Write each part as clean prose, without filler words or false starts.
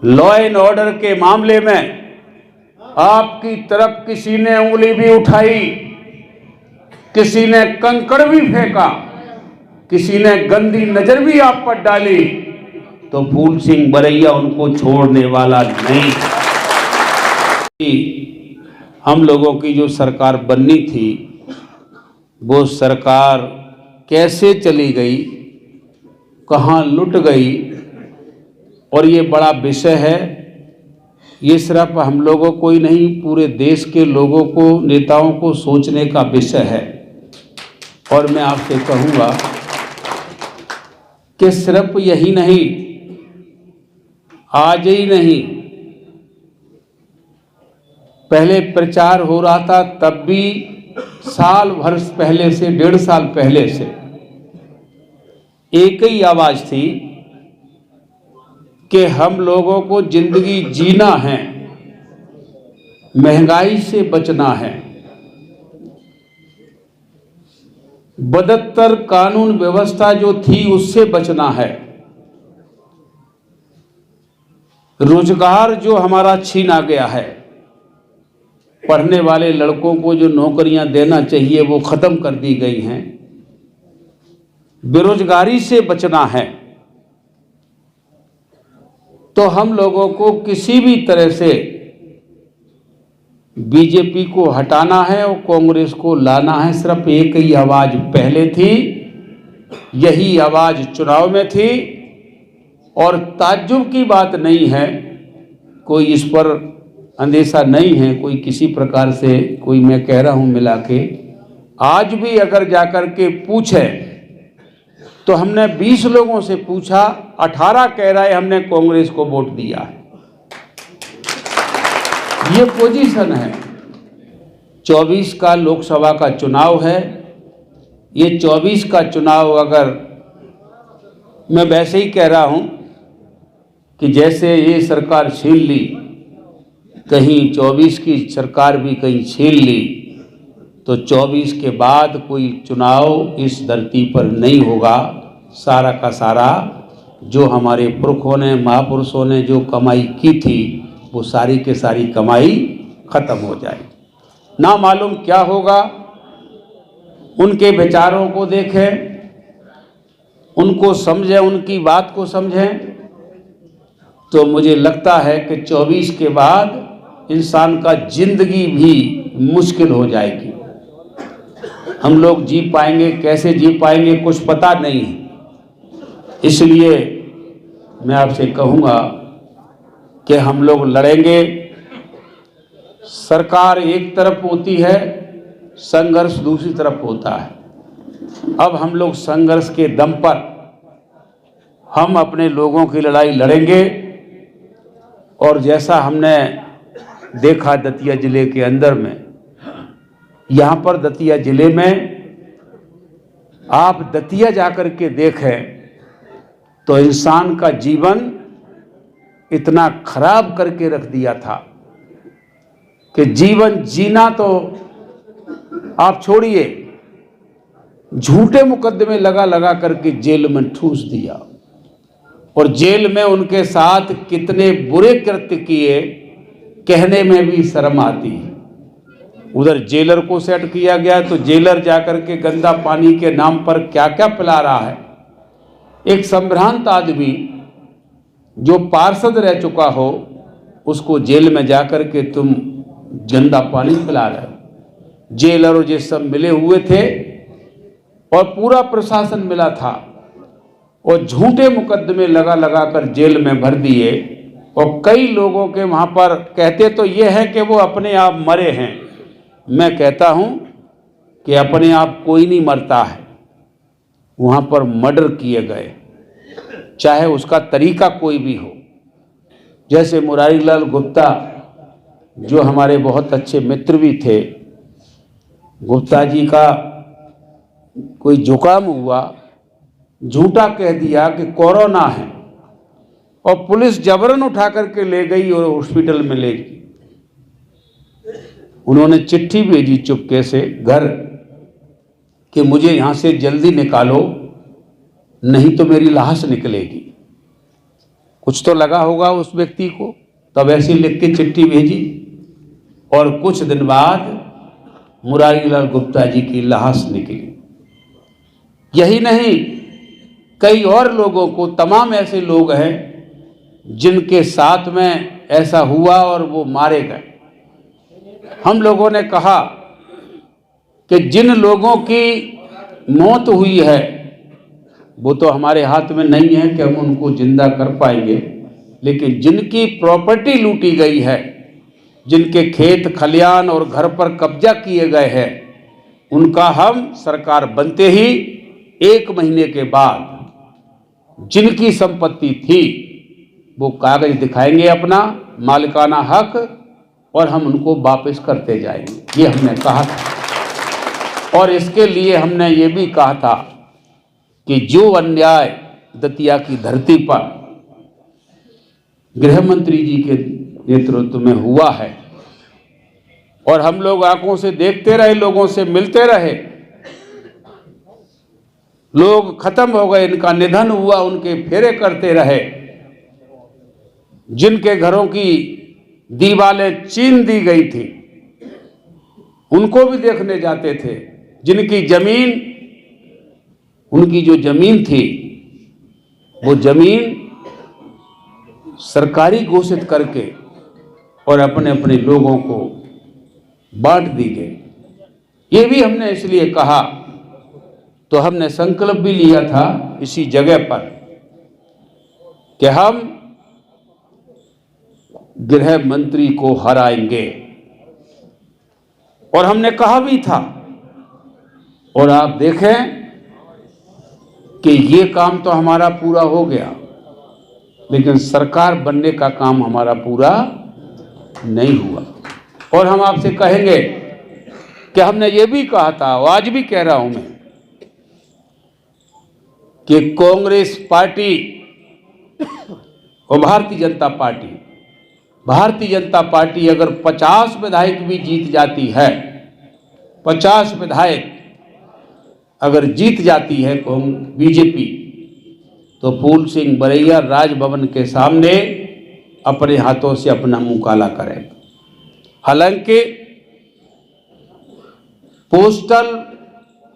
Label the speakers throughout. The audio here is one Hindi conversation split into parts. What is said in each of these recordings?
Speaker 1: लॉ एंड ऑर्डर के मामले में आपकी तरफ किसी ने उंगली भी उठाई, किसी ने कंकड़ भी फेंका, किसी ने गंदी नजर भी आप पर डाली, तो फूल सिंह बरैया उनको छोड़ने वाला नहीं। हम लोगों की जो सरकार बननी थी वो सरकार कैसे चली गई, कहाँ लुट गई, और ये बड़ा विषय है। ये सिर्फ हम लोगों को ही नहीं, पूरे देश के लोगों को, नेताओं को सोचने का विषय है। और मैं आपसे कहूँगा कि सिर्फ यही नहीं, आज ही नहीं, पहले प्रचार हो रहा था तब भी साल भर पहले से, 1.5 साल पहले से एक ही आवाज थी कि हम लोगों को जिंदगी जीना है, महंगाई से बचना है, बदतर कानून व्यवस्था जो थी उससे बचना है, रोजगार जो हमारा छीना गया है, पढ़ने वाले लड़कों को जो नौकरियां देना चाहिए वो खत्म कर दी गई हैं, बेरोजगारी से बचना है। तो हम लोगों को किसी भी तरह से बीजेपी को हटाना है और कांग्रेस को लाना है। सिर्फ एक ही आवाज पहले थी, यही आवाज चुनाव में थी, और ताज्जुब की बात नहीं है, कोई इस पर अंदेशा नहीं है, कोई किसी प्रकार से, कोई मैं कह रहा हूं मिला के, आज भी अगर जाकर के पूछे तो हमने 20 लोगों से पूछा, 18 कह रहा है हमने कांग्रेस को वोट दिया है। ये पोजीशन है। 24 का लोकसभा का चुनाव है। ये 24 का चुनाव, अगर मैं वैसे ही कह रहा हूं कि जैसे ये सरकार छीन ली, कहीं 24 की सरकार भी कहीं छीन ली, तो 24 के बाद कोई चुनाव इस धरती पर नहीं होगा। सारा का सारा जो हमारे पुरखों ने, महापुरुषों ने जो कमाई की थी, वो सारी के सारी कमाई खत्म हो जाएगी। ना मालूम क्या होगा। उनके विचारों को देखें, उनको समझें, उनकी बात को समझें, तो मुझे लगता है कि 24 के बाद इंसान का जिंदगी भी मुश्किल हो जाएगी। हम लोग जी पाएंगे, कैसे जी पाएंगे, कुछ पता नहीं है। इसलिए मैं आपसे कहूँगा कि हम लोग लड़ेंगे। सरकार एक तरफ होती है, संघर्ष दूसरी तरफ होता है। अब हम लोग संघर्ष के दम पर हम अपने लोगों की लड़ाई लड़ेंगे। और जैसा हमने देखा दतिया जिले के अंदर में, यहाँ पर दतिया जिले में आप दतिया जाकर के देखें तो इंसान का जीवन इतना खराब करके रख दिया था कि जीवन जीना तो आप छोड़िए, झूठे मुकदमे लगा लगा करके जेल में ठूस दिया। और जेल में उनके साथ कितने बुरे कृत्य किए, कहने में भी शर्म आती है। उधर जेलर को सेट किया गया तो जेलर जाकर के गंदा पानी के नाम पर क्या क्या पिला रहा है। एक संभ्रांत आदमी जो पार्षद रह चुका हो, उसको जेल में जाकर के तुम गंदा पानी पिला रहे हो। जेलर और ये सब मिले हुए थे और पूरा प्रशासन मिला था, और झूठे मुकदमे लगा लगा कर जेल में भर दिए। और कई लोगों के वहाँ पर कहते तो ये है कि वो अपने आप मरे हैं। मैं कहता हूँ कि अपने आप कोई नहीं मरता है, वहाँ पर मर्डर किए गए, चाहे उसका तरीका कोई भी हो। जैसे मुरारी लाल गुप्ता जो हमारे बहुत अच्छे मित्र भी थे, गुप्ता जी का कोई जुकाम हुआ, झूठा कह दिया कि कोरोना है, और पुलिस जबरन उठा करके ले गई और हॉस्पिटल में ले गई। उन्होंने चिट्ठी भेजी चुपके से घर कि मुझे यहाँ से जल्दी निकालो, नहीं तो मेरी लाश निकलेगी। कुछ तो लगा होगा उस व्यक्ति को, तब ऐसी लिख के चिट्ठी भेजी। और कुछ दिन बाद मुरारी लाल गुप्ता जी की लाश निकली। यही नहीं, कई और लोगों को, तमाम ऐसे लोग हैं जिनके साथ में ऐसा हुआ और वो मारे गए। हम लोगों ने कहा कि जिन लोगों की मौत हुई है वो तो हमारे हाथ में नहीं है कि हम उनको जिंदा कर पाएंगे, लेकिन जिनकी प्रॉपर्टी लूटी गई है, जिनके खेत खलियान और घर पर कब्जा किए गए हैं, उनका हम सरकार बनते ही 1 महीने के बाद जिनकी संपत्ति थी वो कागज दिखाएंगे अपना मालिकाना हक, और हम उनको वापस करते जाएंगे। ये हमने कहा था। और इसके लिए हमने ये भी कहा था कि जो अन्याय दतिया की धरती पर गृह मंत्री जी के नेतृत्व में हुआ है, और हम लोग आंखों से देखते रहे, लोगों से मिलते रहे, लोग खत्म हो गए, इनका निधन हुआ, उनके फेरे करते रहे, जिनके घरों की दीवारें चीन दी गई थी उनको भी देखने जाते थे, जिनकी जमीन, उनकी जो जमीन थी वो जमीन सरकारी घोषित करके और अपने अपने लोगों को बांट दी गई। ये भी हमने इसलिए कहा, तो हमने संकल्प भी लिया था इसी जगह पर कि हम गृह मंत्री को हराएंगे, और हमने कहा भी था। और आप देखें कि ये काम तो हमारा पूरा हो गया, लेकिन सरकार बनने का काम हमारा पूरा नहीं हुआ। और हम आपसे कहेंगे कि हमने ये भी कहा था, और आज भी कह रहा हूं मैं, कि कांग्रेस पार्टी और भारतीय जनता पार्टी अगर 50 विधायक भी जीत जाती है, 50 विधायक अगर जीत जाती है बीजेपी, तो फूल सिंह बरैया राजभवन के सामने अपने हाथों से अपना मुंह काला करेगा। हालांकि पोस्टल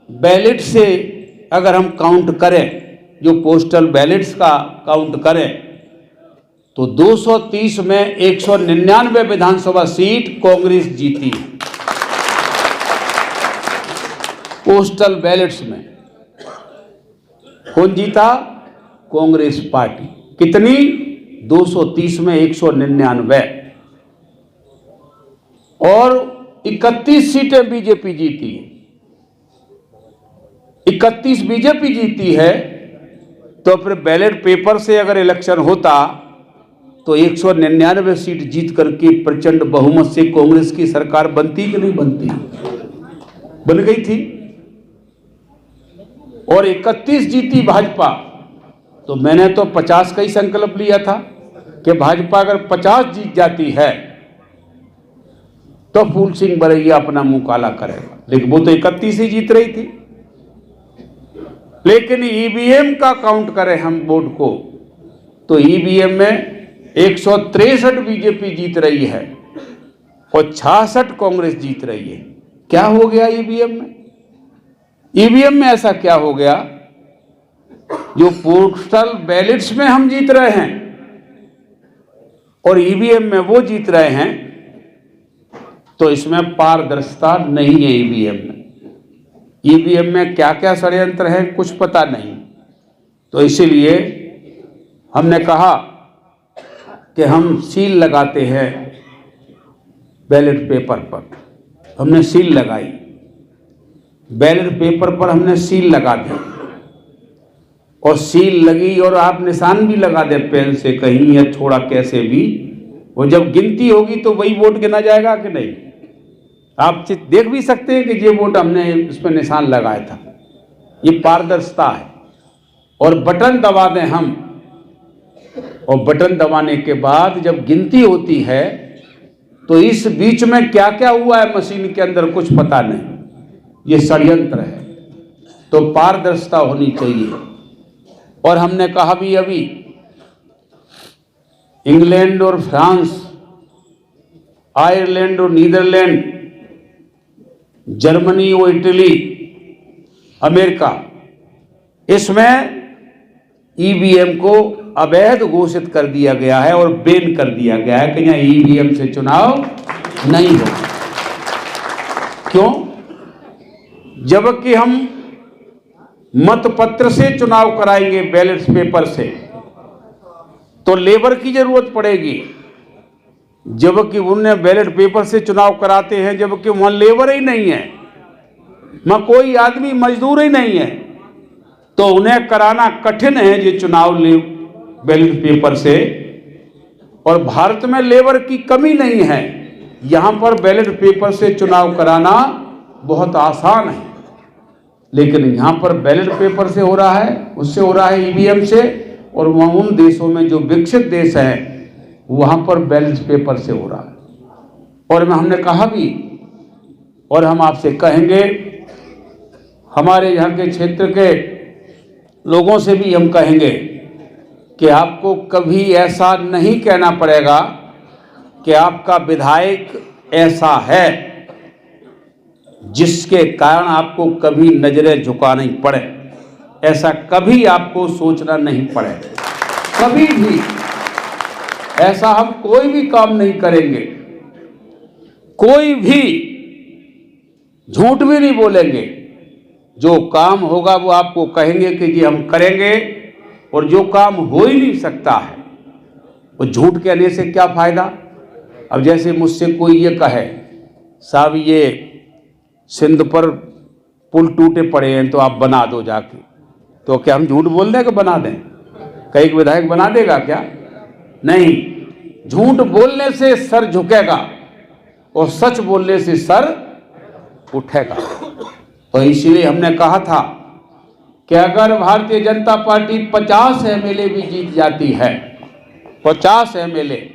Speaker 1: बैलेट से अगर हम काउंट करें, जो पोस्टल बैलेट्स का काउंट करें, तो 230 में 199 विधानसभा सीट कांग्रेस जीती है। पोस्टल बैलेट्स में कौन जीता? कांग्रेस पार्टी। कितनी? 230 में 199। और 31 सीटें बीजेपी जीती है। 31 बीजेपी जीती है, तो फिर बैलेट पेपर से अगर इलेक्शन होता तो 199 सीट जीत करके प्रचंड बहुमत से कांग्रेस की सरकार बनती कि नहीं बनती? बन गई थी। और 31 जीती भाजपा, तो मैंने तो 50 का ही संकल्प लिया था कि भाजपा अगर 50 जीत जाती है तो फूल सिंह बरैया अपना मुंह काला करेगा, लेकिन वो तो 31 ही जीत रही थी। लेकिन ईवीएम का काउंट करें हम वोट को, तो ईवीएम में 163 बीजेपी जीत रही है और 66 कांग्रेस जीत रही है। क्या हो गया ईवीएम में? ईवीएम में ऐसा क्या हो गया? जो पोस्टल बैलेट्स में हम जीत रहे हैं और ईवीएम में वो जीत रहे हैं, तो इसमें पारदर्शिता नहीं है। ईवीएम में क्या क्या षड्यंत्र है कुछ पता नहीं। तो इसीलिए हमने कहा कि हम सील लगाते हैं बैलेट पेपर पर। हमने सील लगाई, बैलेट पेपर पर हमने सील लगा दी, और सील लगी और आप निशान भी लगा दे पेन से कहीं या थोड़ा कैसे भी, वो जब गिनती होगी तो वही वोट गिना जाएगा कि नहीं? आप देख भी सकते हैं कि ये वोट हमने इस पर निशान लगाया था। ये पारदर्शिता है। और बटन दबा दें हम, और बटन दबाने के बाद जब गिनती होती है तो इस बीच में क्या क्या हुआ है मशीन के अंदर कुछ पता नहीं। ये षड्यंत्र है। तो पारदर्शिता होनी चाहिए। और हमने कहा भी अभी इंग्लैंड और फ्रांस, आयरलैंड और नीदरलैंड, जर्मनी और इटली, अमेरिका, इसमें ईवीएम को अवैध घोषित कर दिया गया है और बैन कर दिया गया है कि यहाँ ईवीएम से चुनाव नहीं हो। क्यों? जबकि हम मतपत्र से चुनाव कराएंगे, बैलेट पेपर से, तो लेबर की जरूरत पड़ेगी, जबकि उन्हें बैलेट पेपर से चुनाव कराते हैं जबकि वहां लेबर ही नहीं है, वहां कोई आदमी मजदूर ही नहीं है, तो उन्हें कराना कठिन है ये चुनाव बैलेट पेपर से। और भारत में लेबर की कमी नहीं है, यहां पर बैलेट पेपर से चुनाव कराना बहुत आसान है, लेकिन यहां पर बैलेट पेपर से हो रहा है, उससे हो रहा है ईवीएम से, और वहां उन देशों में जो विकसित देश है वहां पर बैलेट पेपर से हो रहा है। और हमने कहा भी, और हम आपसे कहेंगे, हमारे यहाँ के क्षेत्र के लोगों से भी हम कहेंगे कि आपको कभी ऐसा नहीं कहना पड़ेगा कि आपका विधायक ऐसा है जिसके कारण आपको कभी नजरें झुकानी पड़े। ऐसा कभी आपको सोचना नहीं पड़ेगा, कभी भी ऐसा हम कोई भी काम नहीं करेंगे, कोई भी झूठ भी नहीं बोलेंगे। जो काम होगा वो आपको कहेंगे कि जी हम करेंगे, और जो काम हो ही नहीं सकता है वो झूठ कहने से क्या फायदा। अब जैसे मुझसे कोई ये कहे, साहब ये सिंध पर पुल टूटे पड़े हैं तो आप बना दो जाके, तो क्या हम झूठ बोल दें कि बना दें? कई विधायक बना देगा क्या? नहीं, झूठ बोलने से सर झुकेगा और सच बोलने से सर उठेगा। तो इसलिए हमने कहा था कि अगर भारतीय जनता पार्टी 50 एमएलए भी जीत जाती है, 50 एमएलए,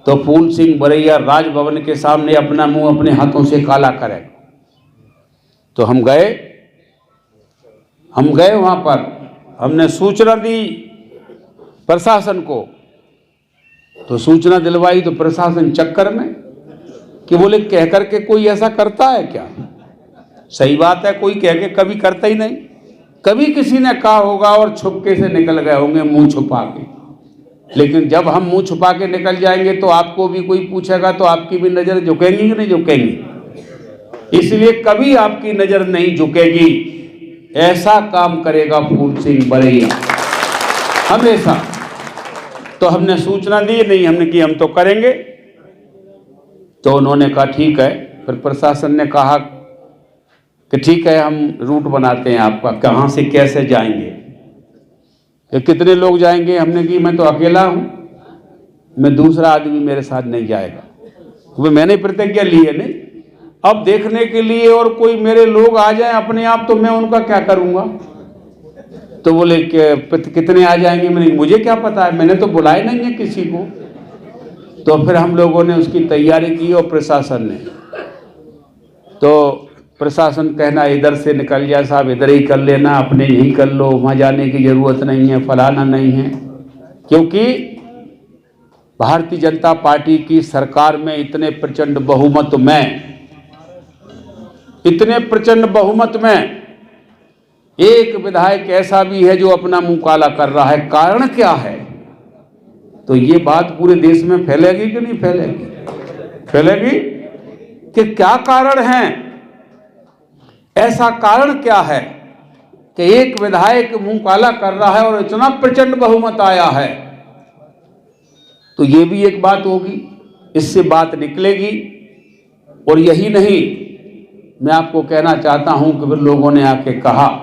Speaker 1: तो फूल सिंह बरैया राजभवन के सामने अपना मुंह अपने हाथों से काला करेगा। तो हम गए वहां पर, हमने सूचना दी प्रशासन को, तो सूचना दिलवाई तो प्रशासन चक्कर में कि बोले कह करके कोई ऐसा करता है क्या? सही बात है, कोई कह के कभी करता ही नहीं। कभी किसी ने कहा होगा और छुपके से निकल गए होंगे मुंह छुपा के, लेकिन जब हम मुंह छुपा के निकल जाएंगे तो आपको भी कोई पूछेगा तो आपकी भी नजर झुकेंगी कि नहीं झुकेंगी? इसलिए कभी आपकी नजर नहीं झुकेगी। ऐसा काम करेगा फूल सिंह बरैया हमेशा। तो हमने सूचना दी नहीं, हमने कि हम तो करेंगे। तो उन्होंने कहा ठीक है। फिर प्रशासन ने कहा कि ठीक है, हम रूट बनाते हैं आपका, कहाँ से कैसे जाएंगे, कि कितने लोग जाएंगे? हमने कि मैं तो अकेला हूं, मैं दूसरा आदमी मेरे साथ नहीं जाएगा। वो मैंने प्रतिज्ञा ली है नहीं। अब देखने के लिए और कोई मेरे लोग आ जाएं अपने आप तो मैं उनका क्या करूंगा? तो बोले कि कितने आ जाएंगे? मैंने मुझे क्या पता है, मैंने तो बुलाया नहीं है किसी को। तो फिर हम लोगों ने उसकी तैयारी की और प्रशासन ने, तो प्रशासन कहना इधर से निकल जाए साहब, इधर ही कर लेना, अपने यहीं कर लो, वहाँ जाने की जरूरत नहीं है, फलाना नहीं है। क्योंकि भारतीय जनता पार्टी की सरकार में इतने प्रचंड बहुमत में एक विधायक ऐसा भी है जो अपना मुंह काला कर रहा है। कारण क्या है? तो ये बात पूरे देश में फैलेगी कि नहीं फैलेगी? फैलेगी कि क्या कारण है? ऐसा कारण क्या है कि एक विधायक मुंह काला कर रहा है और इतना प्रचंड बहुमत आया है? तो ये भी एक बात होगी, इससे बात निकलेगी। और यही नहीं, मैं आपको कहना चाहता हूं कि फिर लोगों ने आके कहा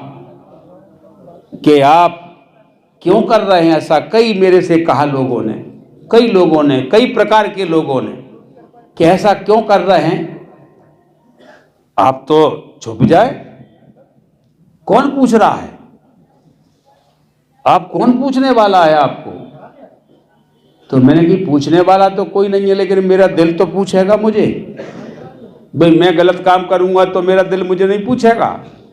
Speaker 1: कि आप क्यों कर रहे हैं ऐसा। कई मेरे से कहा लोगों ने, कई प्रकार के लोगों ने कि ऐसा क्यों कर रहे हैं, आप तो छुप जाए। कौन पूछ रहा है? आप कौन पूछने वाला है आपको? तो मैंने कि पूछने वाला तो कोई नहीं है, लेकिन मेरा दिल तो पूछेगा मुझे। भाई मैं गलत काम करूंगा तो मेरा दिल मुझे नहीं पूछेगा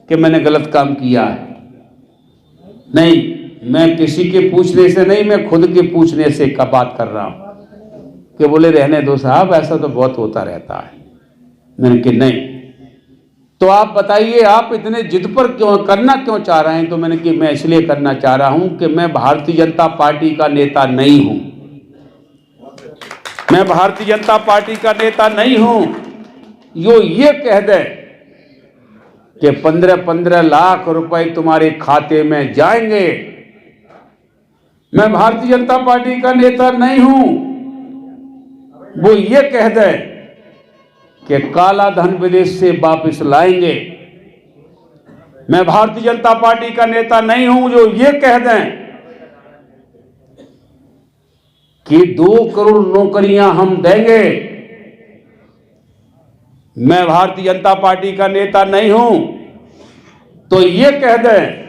Speaker 1: कि मैंने गलत काम किया है। नहीं, मैं किसी के पूछने से नहीं, मैं खुद के पूछने से का बात कर रहा हूं कि बोले रहने दो साहब, ऐसा तो बहुत होता रहता है। मैंने कि नहीं, तो आप बताइए आप इतने जिद पर क्यों करना क्यों चाह रहे हैं? तो मैंने कि मैं इसलिए करना चाह रहा हूं कि मैं भारतीय जनता पार्टी का नेता नहीं हूं। मैं भारतीय जनता पार्टी का नेता नहीं हूं। यो ये कह दे कि 15-15 लाख रुपए तुम्हारे खाते में जाएंगे, मैं भारतीय जनता पार्टी का नेता नहीं हूं। वो ये कह दे कि काला धन विदेश से वापस लाएंगे, मैं भारतीय जनता पार्टी का नेता नहीं हूं। जो ये कह दें कि 2 करोड़ नौकरियां हम देंगे, मैं भारतीय जनता पार्टी का नेता नहीं हूं। तो ये कह दें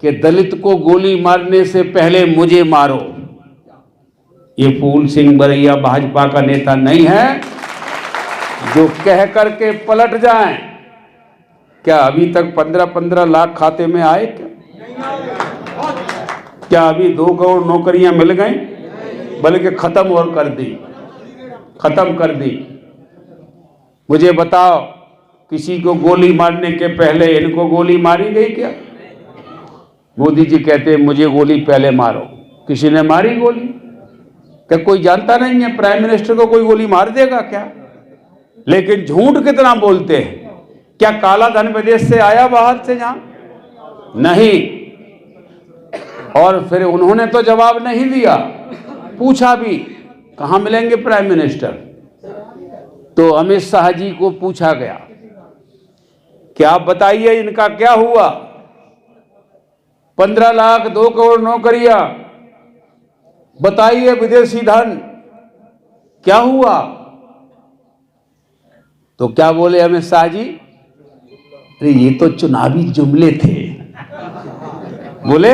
Speaker 1: कि दलित को गोली मारने से पहले मुझे मारो, ये फूल सिंह बरैया भाजपा का नेता नहीं है जो कह करके पलट जाएं। क्या अभी तक 15-15 लाख खाते में आए? क्या अभी 2 करोड़ नौकरियां मिल गई? बल्कि खत्म और कर दी, खत्म कर दी। मुझे बताओ, किसी को गोली मारने के पहले इनको गोली मारी गई क्या? मोदी जी कहते हैं मुझे गोली पहले मारो। किसी ने मारी गोली? क्या कोई जानता नहीं है प्राइम मिनिस्टर को कोई गोली मार देगा क्या? लेकिन झूठ कितना बोलते हैं। क्या काला धन विदेश से आया बाहर से? यहां नहीं। और फिर उन्होंने तो जवाब नहीं दिया। पूछा भी कहां मिलेंगे प्राइम मिनिस्टर, तो अमित शाह जी को पूछा गया कि आप बताइए इनका क्या हुआ? 15 लाख 2 करोड़ नौकरियां, बताइए विदेशी धन क्या हुआ? तो क्या बोले अमित शाह जी? अरे ये तो चुनावी जुमले थे। बोले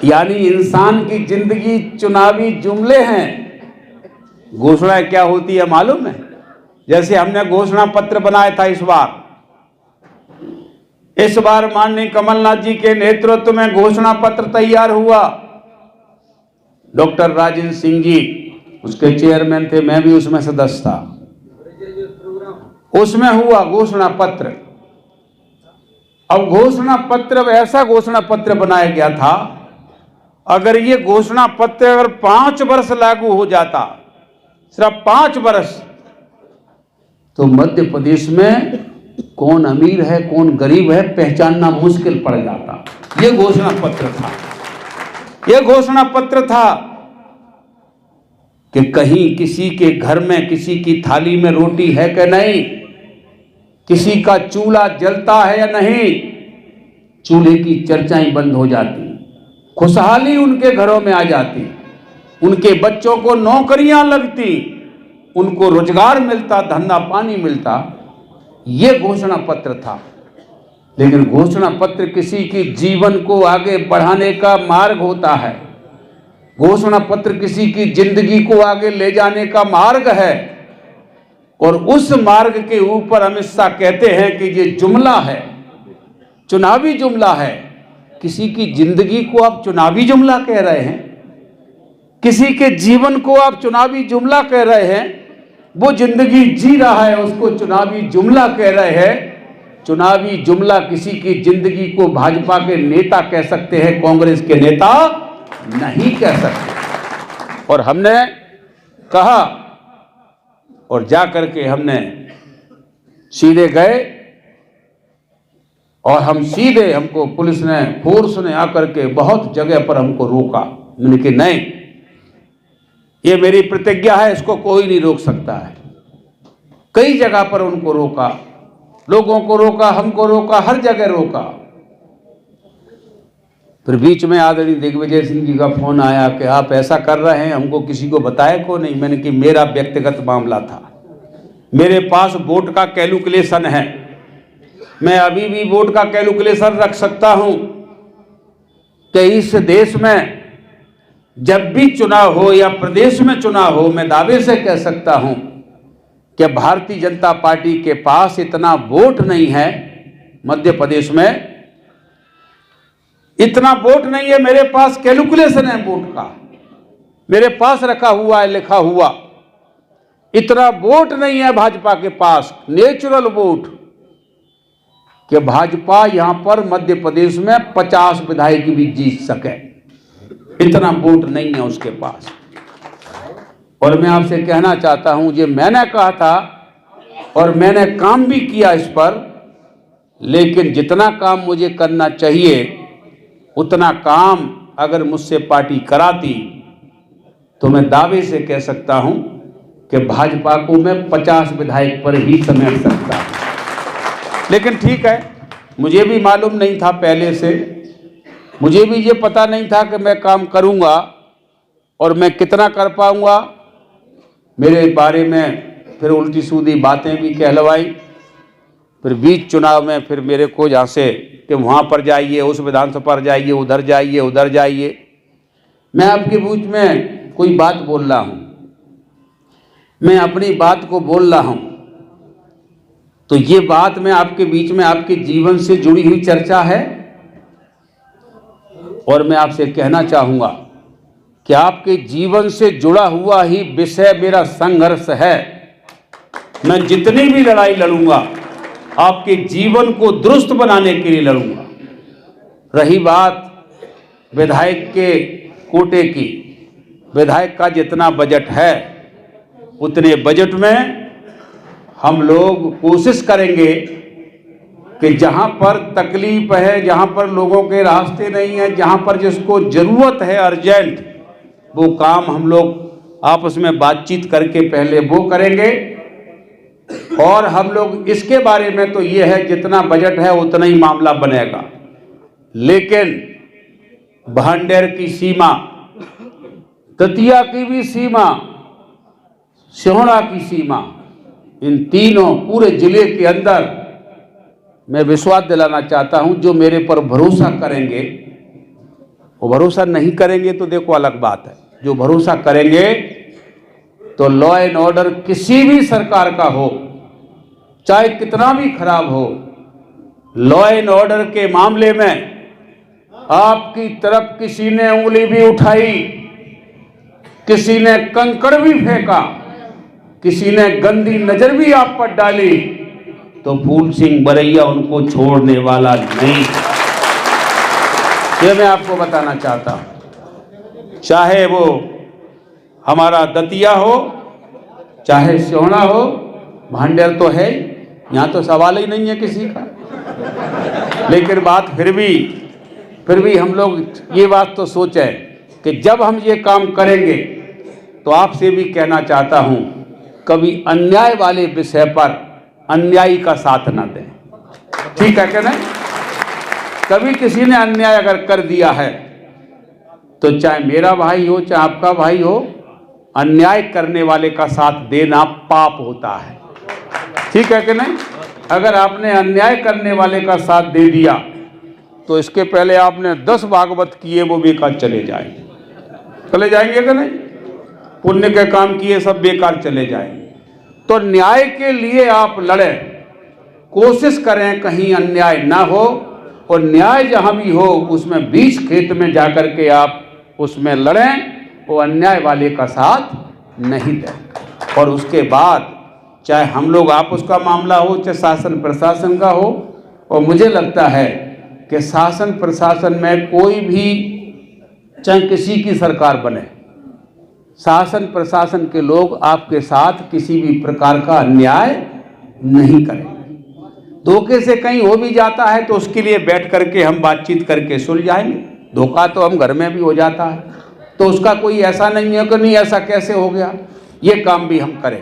Speaker 1: यानी इंसान की जिंदगी चुनावी जुमले हैं। घोषणा क्या होती है मालूम है? जैसे हमने घोषणा पत्र बनाया था इस बार माननीय कमलनाथ जी के नेतृत्व में घोषणा पत्र तैयार हुआ। डॉक्टर राजेंद्र सिंह जी उसके चेयरमैन थे, मैं भी उसमें सदस्य था। उसमें हुआ घोषणा पत्र। अब घोषणा पत्र ऐसा घोषणा पत्र बनाया गया था, अगर ये घोषणा पत्र अगर 5 वर्ष लागू हो जाता, सिर्फ 5 वर्ष, तो मध्य प्रदेश में कौन अमीर है कौन गरीब है पहचानना मुश्किल पड़ जाता। ये घोषणा पत्र था। ये घोषणा पत्र था कि कहीं किसी के घर में किसी की थाली में रोटी है कि नहीं, किसी का चूल्हा जलता है या नहीं, चूल्हे की चर्चाएं बंद हो जाती, खुशहाली उनके घरों में आ जाती, उनके बच्चों को नौकरियां लगती, उनको रोजगार मिलता, धंधा पानी मिलता। ये घोषणा पत्र था। लेकिन घोषणा पत्र किसी की जीवन को आगे बढ़ाने का मार्ग होता है। घोषणा पत्र किसी की जिंदगी को आगे ले जाने का मार्ग है। और उस मार्ग के ऊपर अमित शाह कहते हैं कि ये जुमला है, चुनावी जुमला है। किसी की जिंदगी को आप चुनावी जुमला कह रहे हैं? किसी के जीवन को आप चुनावी जुमला कह रहे हैं? वो जिंदगी जी रहा है, उसको चुनावी जुमला कह रहे हैं। चुनावी जुमला किसी की जिंदगी को भाजपा के नेता कह सकते हैं, कांग्रेस के नेता नहीं कह सकते। और हमने कहा और जा करके हमने सीधे गए और हमको पुलिस ने फोर्स ने आकर के बहुत जगह पर हमको रोका। मैंने कहा नहीं, ये मेरी प्रतिज्ञा है, इसको कोई नहीं रोक सकता है। कई जगह पर उनको रोका, लोगों को रोका, हमको रोका, हर जगह रोका। फिर बीच में आदरणीय दिग्विजय सिंह जी का फोन आया कि आप ऐसा कर रहे हैं, हमको किसी को बताया को नहीं। मैंने कि मेरा व्यक्तिगत मामला था, मेरे पास वोट का कैलकुलेशन है, मैं अभी भी वोट का कैलकुलेशन रख सकता हूं कि इस देश में जब भी चुनाव हो या प्रदेश में चुनाव हो, मैं दावे से कह सकता हूं कि भारतीय जनता पार्टी के पास इतना वोट नहीं है मध्य प्रदेश में, इतना वोट नहीं है मेरे पास, कैलकुलेशन है वोट का मेरे पास रखा हुआ है, लिखा हुआ। इतना वोट नहीं है भाजपा के पास, नेचुरल वोट, कि भाजपा यहां पर मध्य प्रदेश में 50 विधायक भी जीत सके। इतना वोट नहीं है उसके पास। और मैं आपसे कहना चाहता हूं, ये मैंने कहा था और मैंने काम भी किया इस पर, लेकिन जितना काम मुझे करना चाहिए उतना काम अगर मुझसे पार्टी कराती तो मैं दावे से कह सकता हूं कि भाजपा को मैं 50 विधायक पर ही समेट सकता हूं। लेकिन ठीक है, मुझे भी मालूम नहीं था पहले से, मुझे भी ये पता नहीं था कि मैं काम करूंगा और मैं कितना कर पाऊंगा। मेरे बारे में फिर उल्टी सीधी बातें भी कहलवाई, फिर बीच चुनाव में फिर मेरे को जहाँ से कि वहाँ पर जाइए, उस विधानसभा पर जाइए, उधर जाइए, उधर जाइए। मैं आपके बीच में कोई बात बोल रहा हूँ, मैं अपनी बात को बोल रहा हूँ, तो ये बात मैं आपके बीच में आपके जीवन से जुड़ी हुई चर्चा है। और मैं आपसे कहना चाहूँगा कि आपके जीवन से जुड़ा हुआ ही विषय मेरा संघर्ष है। मैं जितनी भी लड़ाई लड़ूंगा आपके जीवन को दुरुस्त बनाने के लिए लड़ूंगा। रही बात विधायक के कोटे की, विधायक का जितना बजट है उतने बजट में हम लोग कोशिश करेंगे कि जहां पर तकलीफ है, जहां पर लोगों के रास्ते नहीं है, जहां पर जिसको जरूरत है अर्जेंट, वो काम हम लोग आपस में बातचीत करके पहले वो करेंगे। और हम लोग इसके बारे में तो ये है जितना बजट है उतना ही मामला बनेगा, लेकिन भांडेर की सीमा, दतिया की भी सीमा, सिहोड़ा की सीमा, इन तीनों पूरे जिले के अंदर मैं विश्वास दिलाना चाहता हूं, जो मेरे पर भरोसा करेंगे, वो भरोसा नहीं करेंगे तो देखो अलग बात है, जो भरोसा करेंगे तो लॉ एंड ऑर्डर किसी भी सरकार का हो, चाहे कितना भी खराब हो, लॉ एंड ऑर्डर के मामले में आपकी तरफ किसी ने उंगली भी उठाई, किसी ने कंकड़ भी फेंका, किसी ने गंदी नजर भी आप पर डाली, तो फूल सिंह बरैया उनको छोड़ने वाला नहीं। ये मैं आपको बताना चाहता हूं। चाहे वो हमारा दतिया हो, चाहे सिहोड़ा हो, भांडेर तो है, यहां तो सवाल ही नहीं है किसी का। लेकिन बात फिर भी हम लोग ये बात तो सोचें कि जब हम ये काम करेंगे तो आपसे भी कहना चाहता हूं, कभी अन्याय वाले विषय पर अन्यायी का साथ ना दें। ठीक है क्या नहीं? कभी किसी ने अन्याय अगर कर दिया है तो चाहे मेरा भाई हो, चाहे आपका भाई हो, अन्याय करने वाले का साथ देना पाप होता है। ठीक है कि नहीं? अगर आपने अन्याय करने वाले का साथ दे दिया तो इसके पहले आपने 10 भागवत किए वो बेकार चले जाएंगे कि नहीं? पुण्य के काम किए सब बेकार चले जाएंगे। तो न्याय के लिए आप लड़ें, कोशिश करें कहीं अन्याय ना हो, और न्याय जहां भी हो उसमें बीच खेत में जाकर के आप उसमें लड़ें, वो अन्याय वाले का साथ नहीं दें। और उसके बाद चाहे हम लोग आपस का मामला हो, चाहे शासन प्रशासन का हो, और मुझे लगता है कि शासन प्रशासन में कोई भी, चाहे किसी की सरकार बने, शासन प्रशासन के लोग आपके साथ किसी भी प्रकार का अन्याय नहीं करेंगे। धोखे से कहीं हो भी जाता है तो उसके लिए बैठ करके हम बातचीत करके सुलझाएंगे। धोखा तो हम घर में भी हो जाता है, तो उसका कोई ऐसा नहीं है कि नहीं ऐसा कैसे हो गया, ये काम भी हम करें।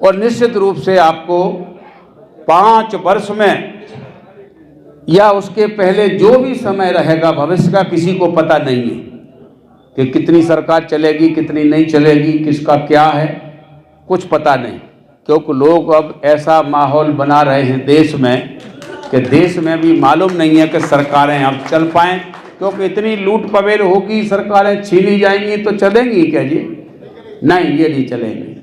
Speaker 1: और निश्चित रूप से आपको 5 वर्ष में या उसके पहले जो भी समय रहेगा, भविष्य का किसी को पता नहीं है कि कितनी सरकार चलेगी, कितनी नहीं चलेगी, किसका क्या है, कुछ पता नहीं। क्योंकि लोग अब ऐसा माहौल बना रहे हैं देश में कि देश में भी मालूम नहीं है कि सरकारें अब चल पाएँ, क्योंकि इतनी लूट पवेल होगी, सरकारें छीनी जाएंगी तो चलेंगी क्या जी? नहीं, ये नहीं चलेंगी।